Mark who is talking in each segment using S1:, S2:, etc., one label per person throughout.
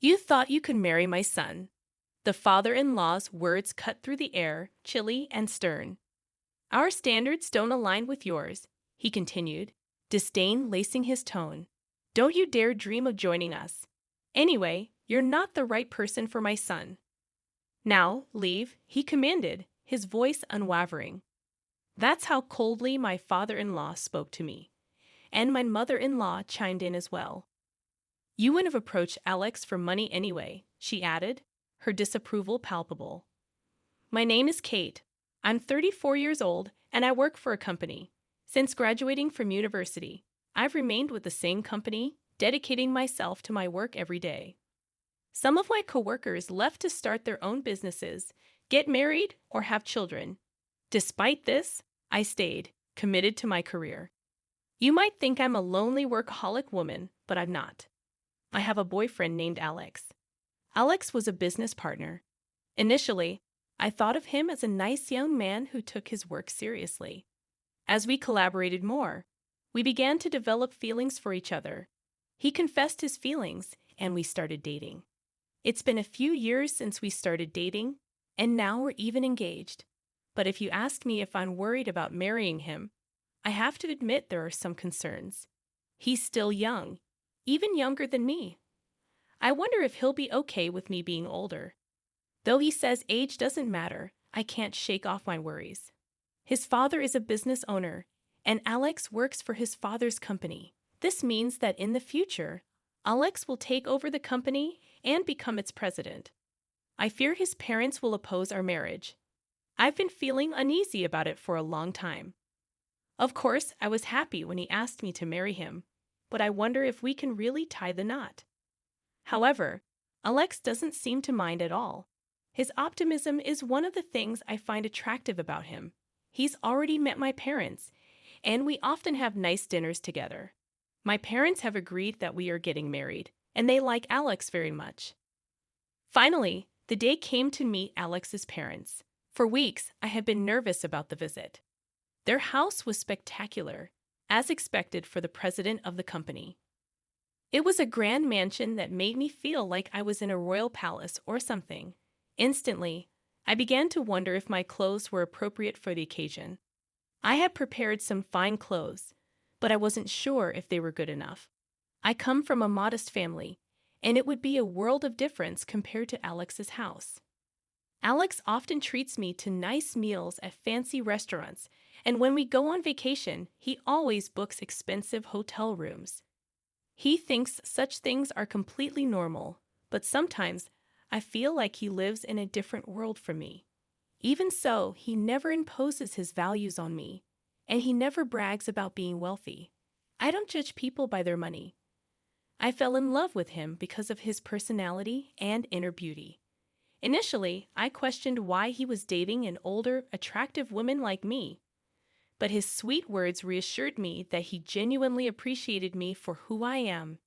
S1: You thought you could marry my son. The father-in-law's words cut through the air, chilly and stern. Our standards don't align with yours, he continued, disdain lacing his tone. Don't you dare dream of joining us. Anyway, you're not the right person for my son. Now, leave, he commanded, his voice unwavering. That's how coldly my father-in-law spoke to me. And my mother-in-law chimed in as well. You wouldn't have approached Alex for money anyway, she added, her disapproval palpable. My name is Kate. I'm 34 years old, and I work for a company. Since graduating from university, I've remained with the same company, dedicating myself to my work every day. Some of my coworkers left to start their own businesses, get married, or have children. Despite this, I stayed, committed to my career. You might think I'm a lonely workaholic woman, but I'm not. I have a boyfriend named Alex. Alex was a business partner. Initially, I thought of him as a nice young man who took his work seriously. As we collaborated more, we began to develop feelings for each other. He confessed his feelings, and we started dating. It's been a few years since we started dating, and now we're even engaged. But if you ask me if I'm worried about marrying him, I have to admit there are some concerns. He's still young, even younger than me. I wonder if he'll be okay with me being older. Though he says age doesn't matter, I can't shake off my worries. His father is a business owner, and Alex works for his father's company. This means that in the future, Alex will take over the company and become its president. I fear his parents will oppose our marriage. I've been feeling uneasy about it for a long time. Of course, I was happy when he asked me to marry him, but I wonder if we can really tie the knot. However, Alex doesn't seem to mind at all. His optimism is one of the things I find attractive about him. He's already met my parents, and we often have nice dinners together. My parents have agreed that we are getting married, and they like Alex very much. Finally, the day came to meet Alex's parents. For weeks, I had been nervous about the visit. Their house was spectacular, as expected for the president of the company. It was a grand mansion that made me feel like I was in a royal palace or something. Instantly, I began to wonder if my clothes were appropriate for the occasion. I had prepared some fine clothes, but I wasn't sure if they were good enough. I come from a modest family, and it would be a world of difference compared to Alex's house. Alex often treats me to nice meals at fancy restaurants, and when we go on vacation, he always books expensive hotel rooms. He thinks such things are completely normal, but sometimes I feel like he lives in a different world from me. Even so, he never imposes his values on me, and he never brags about being wealthy. I don't judge people by their money. I fell in love with him because of his personality and inner beauty. Initially, I questioned why he was dating an older, attractive woman like me. But his sweet words reassured me that he genuinely appreciated me for who I am.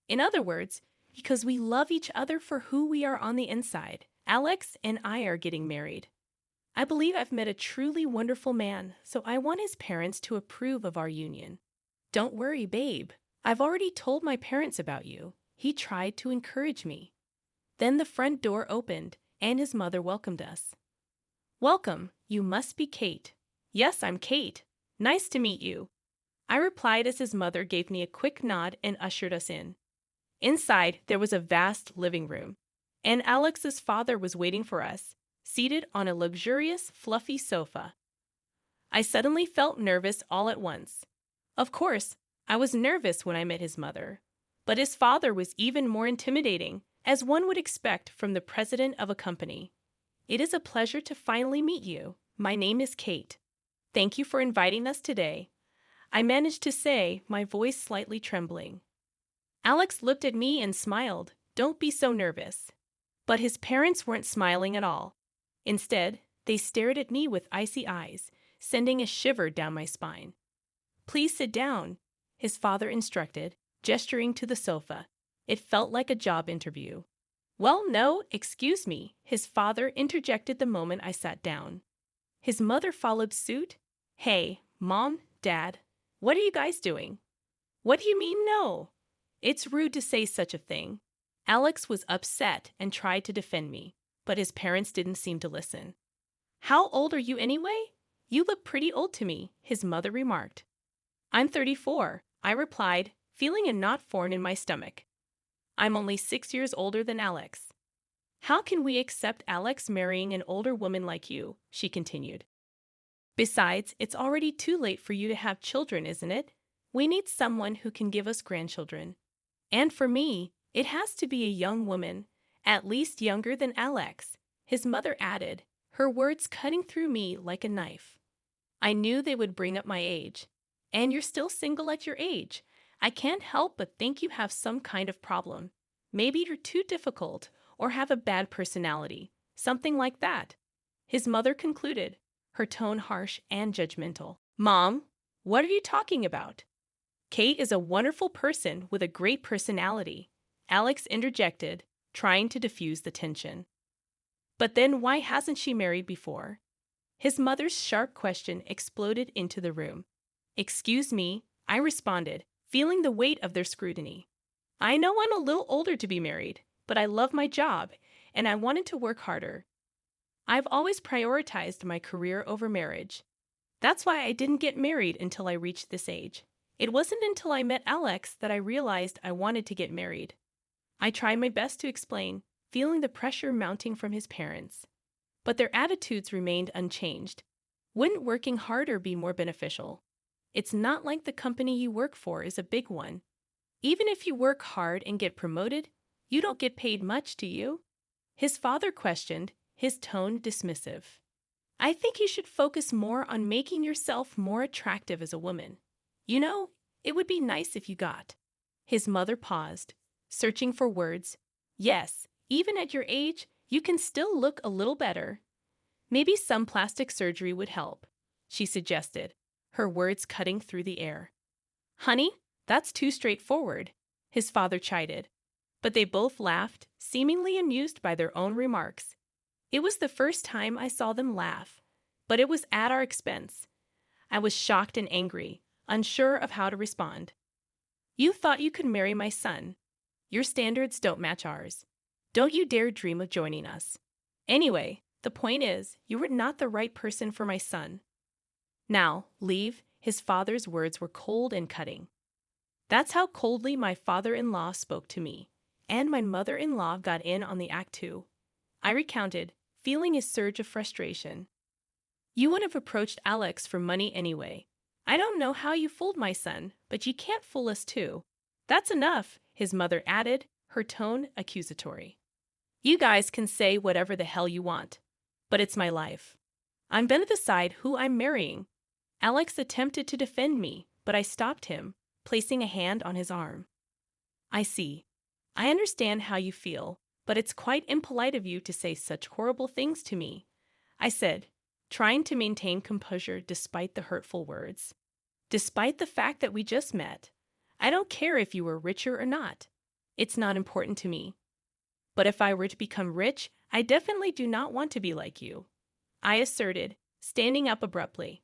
S1: In other words, because we love each other for who we are on the inside, Alex and I are getting married. I believe I've met a truly wonderful man, so I want his parents to approve of our union. Don't worry, babe. I've already told my parents about you. He tried to encourage me. Then the front door opened, and his mother welcomed us. Welcome, you must be Kate. Yes, I'm Kate. Nice to meet you. I replied as his mother gave me a quick nod and ushered us in. Inside, there was a vast living room, and Alex's father was waiting for us, seated on a luxurious, fluffy sofa. I suddenly felt nervous all at once. Of course, I was nervous when I met his mother, but his father was even more intimidating, as one would expect from the president of a company. It is a pleasure to finally meet you. My name is Kate. Thank you for inviting us today. I managed to say, my voice slightly trembling. Alex looked at me and smiled. Don't be so nervous. But his parents weren't smiling at all. Instead, they stared at me with icy eyes, sending a shiver down my spine. Please sit down, his father instructed, gesturing to the sofa. It felt like a job interview. Well, no, excuse me, his father interjected the moment I sat down. His mother followed suit. Hey, Mom, Dad, what are you guys doing? What do you mean no? It's rude to say such a thing. Alex was upset and tried to defend me, but his parents didn't seem to listen. "How old are you anyway? You look pretty old to me," his mother remarked. "I'm 34, I replied, feeling a knot form in my stomach. "I'm only 6 years older than Alex." "How can we accept Alex marrying an older woman like you?" she continued. "Besides, it's already too late for you to have children, isn't it? We need someone who can give us grandchildren. And for me, it has to be a young woman, at least younger than Alex," his mother added, her words cutting through me like a knife. I knew they would bring up my age. "And you're still single at your age. I can't help but think you have some kind of problem. Maybe you're too difficult or have a bad personality, something like that," his mother concluded, her tone harsh and judgmental. "Mom, what are you talking about? Kate is a wonderful person with a great personality," Alex interjected, trying to diffuse the tension. "But then why hasn't she married before?" His mother's sharp question exploded into the room. "Excuse me," I responded, feeling the weight of their scrutiny. "I know I'm a little older to be married, but I love my job, and I wanted to work harder. I've always prioritized my career over marriage. That's why I didn't get married until I reached this age. It wasn't until I met Alex that I realized I wanted to get married." I tried my best to explain, feeling the pressure mounting from his parents. But their attitudes remained unchanged. "Wouldn't working harder be more beneficial? It's not like the company you work for is a big one. Even if you work hard and get promoted, you don't get paid much, do you?" his father questioned, his tone dismissive. "I think you should focus more on making yourself more attractive as a woman. You know, it would be nice if you got." His mother paused, searching for words. "Yes, even at your age, you can still look a little better. Maybe some plastic surgery would help," she suggested, her words cutting through the air. "Honey, that's too straightforward," his father chided. But they both laughed, seemingly amused by their own remarks. It was the first time I saw them laugh, but it was at our expense. I was shocked and angry, unsure of how to respond. "You thought you could marry my son. Your standards don't match ours. Don't you dare dream of joining us. Anyway, the point is, you were not the right person for my son. Now, leave." His father's words were cold and cutting. That's how coldly my father-in-law spoke to me, and my mother-in-law got in on the act too. I recounted, feeling a surge of frustration. "You would have approached Alex for money anyway. I don't know how you fooled my son, but you can't fool us too." "That's enough," his mother added, her tone accusatory. "You guys can say whatever the hell you want, but it's my life. I'm gonna decide who I'm marrying." Alex attempted to defend me, but I stopped him, placing a hand on his arm. "I see. I understand how you feel, but it's quite impolite of you to say such horrible things to me," I said, trying to maintain composure despite the hurtful words. "Despite the fact that we just met, I don't care if you were richer or not. It's not important to me. But if I were to become rich, I definitely do not want to be like you," I asserted, standing up abruptly.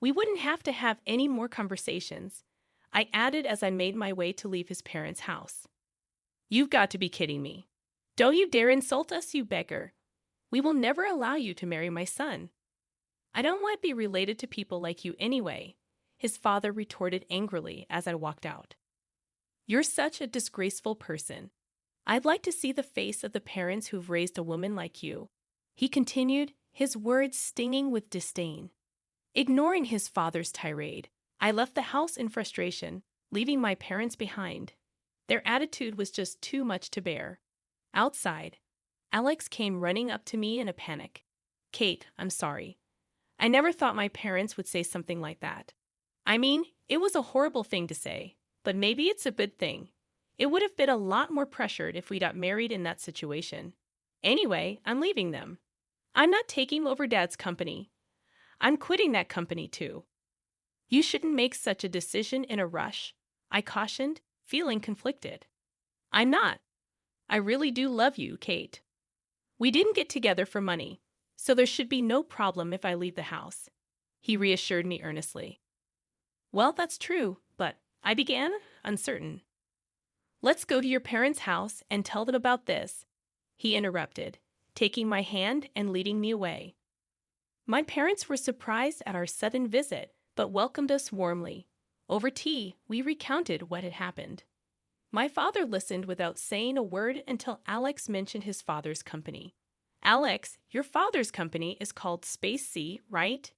S1: "We wouldn't have to have any more conversations," I added as I made my way to leave his parents' house. "You've got to be kidding me. Don't you dare insult us, you beggar. We will never allow you to marry my son." "I don't want to be related to people like you anyway," his father retorted angrily as I walked out. "You're such a disgraceful person. I'd like to see the face of the parents who've raised a woman like you," he continued, his words stinging with disdain. Ignoring his father's tirade, I left the house in frustration, leaving my parents behind. Their attitude was just too much to bear. Outside, Alex came running up to me in a panic. "Kate, I'm sorry. I never thought my parents would say something like that. I mean, it was a horrible thing to say, but maybe it's a good thing. It would have been a lot more pressured if we got married in that situation. Anyway, I'm leaving them. I'm not taking over Dad's company. I'm quitting that company too." "You shouldn't make such a decision in a rush," I cautioned, feeling conflicted. "I'm not. I really do love you, Kate. We didn't get together for money, so there should be no problem if I leave the house," he reassured me earnestly. "Well, that's true, but," I began, uncertain. Let's go to your parents' house and tell them about this, he interrupted, taking my hand and leading me away. My parents were surprised at our sudden visit, but welcomed us warmly. Over tea, we recounted what had happened. My father listened without saying a word until Alex mentioned his father's company. Alex, your father's company is called Space Sea, right?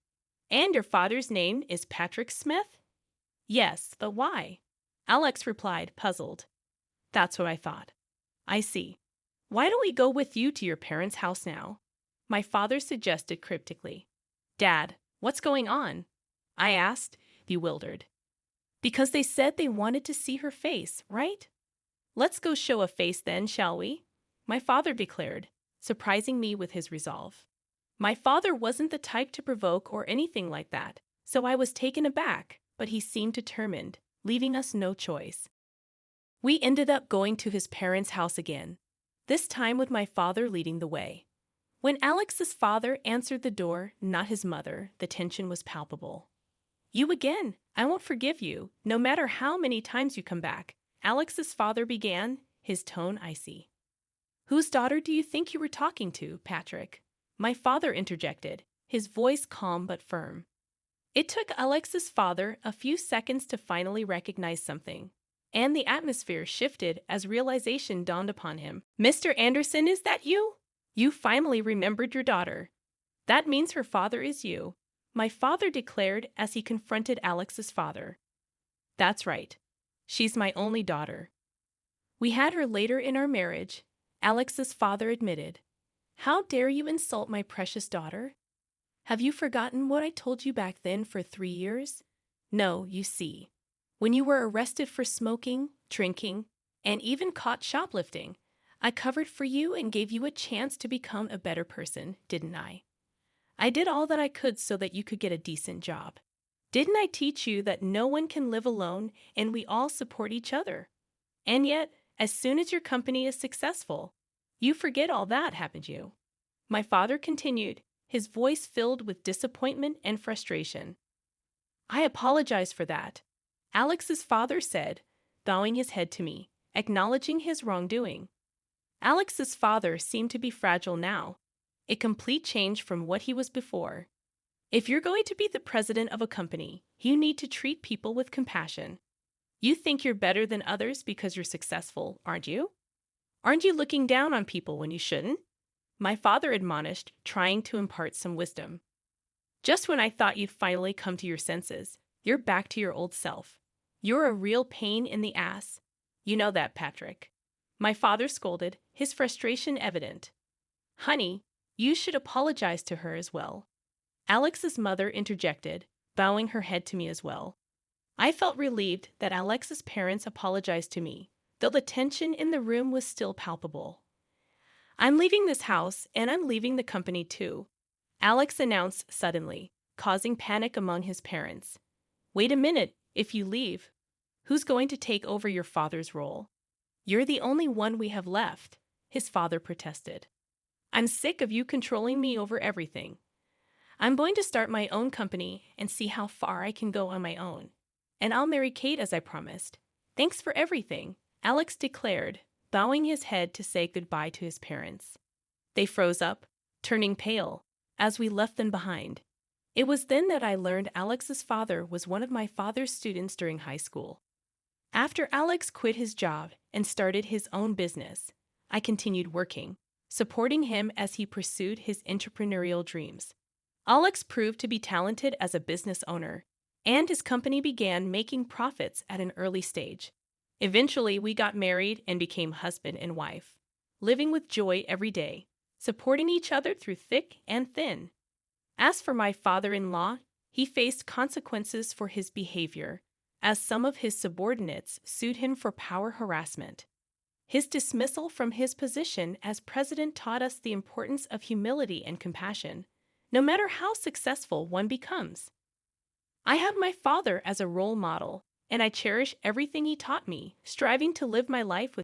S1: And your father's name is Patrick Smith? Yes, but why? Alex replied, puzzled. That's what I thought. I see. Why don't we go with you to your parents' house now? My father suggested cryptically. Dad, what's going on? I asked, bewildered. Because they said they wanted to see her face, right? Let's go show a face then, shall we? My father declared, surprising me with his resolve. My father wasn't the type to provoke or anything like that, so I was taken aback, but he seemed determined, leaving us no choice. We ended up going to his parents' house again, this time with my father leading the way. When Alex's father answered the door, not his mother, the tension was palpable. You again. I won't forgive you, no matter how many times you come back, Alex's father began, his tone icy. Whose daughter do you think you were talking to, Patrick? My father interjected, his voice calm but firm. It took Alex's father a few seconds to finally recognize something, and the atmosphere shifted as realization dawned upon him. Mr. Anderson, is that you? You finally remembered your daughter. That means her father is you, my father declared as he confronted Alex's father. That's right. She's my only daughter. We had her later in our marriage, Alex's father admitted. How dare you insult my precious daughter? Have you forgotten what I told you back then for 3 years? No, you see. When you were arrested for smoking, drinking, and even caught shoplifting, I covered for you and gave you a chance to become a better person, didn't I? I did all that I could so that you could get a decent job. Didn't I teach you that no one can live alone and we all support each other? And yet, as soon as your company is successful, you forget all that, haven't you? My father continued, his voice filled with disappointment and frustration. I apologize for that, Alex's father said, bowing his head to me, acknowledging his wrongdoing. Alex's father seemed to be fragile now, a complete change from what he was before. If you're going to be the president of a company, you need to treat people with compassion. You think you're better than others because you're successful, aren't you? Aren't you looking down on people when you shouldn't? My father admonished, trying to impart some wisdom. Just when I thought you'd finally come to your senses, you're back to your old self. You're a real pain in the ass. You know that, Patrick. My father scolded, his frustration evident. Honey, you should apologize to her as well. Alex's mother interjected, bowing her head to me as well. I felt relieved that Alex's parents apologized to me, though the tension in the room was still palpable. I'm leaving this house, and I'm leaving the company too, Alex announced suddenly, causing panic among his parents. Wait a minute, if you leave, who's going to take over your father's role? You're the only one we have left, his father protested. I'm sick of you controlling me over everything. I'm going to start my own company and see how far I can go on my own. And I'll marry Kate as I promised. Thanks for everything, Alex declared, bowing his head to say goodbye to his parents. They froze up, turning pale, as we left them behind. It was then that I learned Alex's father was one of my father's students during high school. After Alex quit his job and started his own business, I continued working, supporting him as he pursued his entrepreneurial dreams. Alex proved to be talented as a business owner, and his company began making profits at an early stage. Eventually, we got married and became husband and wife, living with joy every day, supporting each other through thick and thin. As for my father-in-law, he faced consequences for his behavior, as some of his subordinates sued him for power harassment. His dismissal from his position as president taught us the importance of humility and compassion, no matter how successful one becomes. I have my father as a role model, and I cherish everything he taught me, striving to live my life with